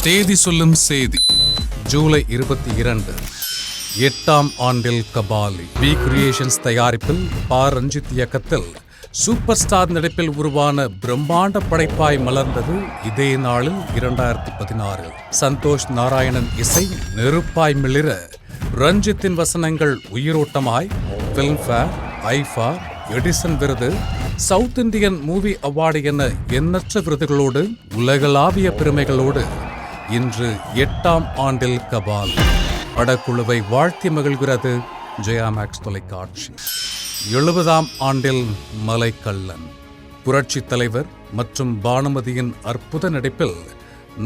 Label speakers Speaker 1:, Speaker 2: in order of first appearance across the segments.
Speaker 1: தேதி சொல்லும் செய்தி ஜூலை 22 8ஆம் ஆண்டில் கபாலி பி கிரியேஷன்ஸ் தயாரிப்பில் பா ரஞ்சித் இயக்கத்தில் சூப்பர் ஸ்டார் நடிப்பில் உருவான பிரம்மாண்ட படைப்பாய் மலர்ந்தது இதே நாளில் 2016. சந்தோஷ் நாராயணன் இசை நெருப்பாய் மிளிர, ரஞ்சித்தின் வசனங்கள் உயிரோட்டமாய் பிலிம்ஃபேர், ஐஃபா, எடிசன் விருது, சவுத் இந்தியன் மூவி அவார்டு என எண்ணற்ற விருதுகளோடு உலகளாவிய பெருமைகளோடு இன்று 8ஆம் ஆண்டில் கபால் படக்குழுவை வாழ்த்தி மகிழ்கிறது ஜெயா மேக்ஸ் தொலைக்காட்சி. 70ஆம் ஆண்டில் மலைக்கள்ளன் புரட்சி தலைவர் மற்றும் பானுமதியின் அற்புத நடிப்பில்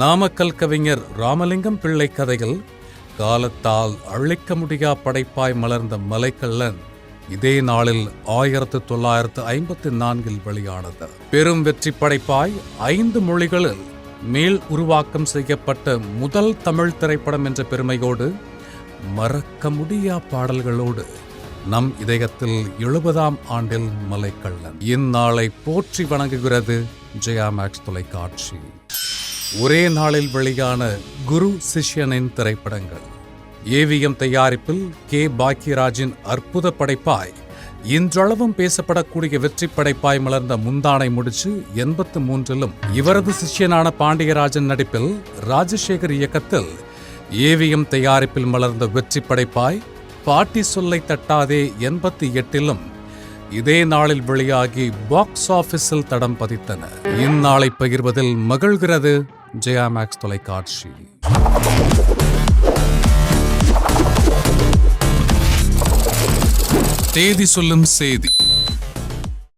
Speaker 1: நாமக்கல் கவிஞர் ராமலிங்கம் பிள்ளை கதையில் காலத்தால் அழிக்க முடியா படைப்பாய் மலர்ந்த மலைக்கள்ளன் இதே நாளில் 1954 வெளியானது. பெரும் வெற்றி படைப்பாய் 5 மொழிகளில் மேல் உருவாக்கம் செய்யப்பட்ட முதல் தமிழ் திரைப்படம் என்ற பெருமையோடு மறக்க முடியா பாடல்களோடு நம் இதயத்தில் 70ஆம் ஆண்டில் மலைக்கள்ளன் இந்நாளை போற்றி வணங்குகிறது ஜெயா மேக்ஸ் தொலைக்காட்சி. ஒரே நாளில் வெளியான குரு சிஷ்யனின் திரைப்படங்கள் ஏவிஎம் தயாரிப்பில் கே பாக்கியராஜின் அற்புத படைப்பாய் இன்றளவும் பேசப்படக்கூடிய வெற்றி படைப்பாய் மலர்ந்த முந்தானை முடிச்சு 83 இவரது சிஷ்யனான பாண்டியராஜன் நடிப்பில் ராஜசேகர் இயக்கத்தில் ஏவிஎம் தயாரிப்பில் மலர்ந்த வெற்றி படைப்பாய் பாட்டி சொல்லை தட்டாதே 88 இதே நாளில் வெளியாகி பாக்ஸ் ஆபீஸில் தடம் பதித்தன. இந்நாளை பகிர்வதில் மகிழ்கிறது ஜெயா மேக்ஸ் தொலைக்காட்சி. தேதி சொல்லும் செய்தி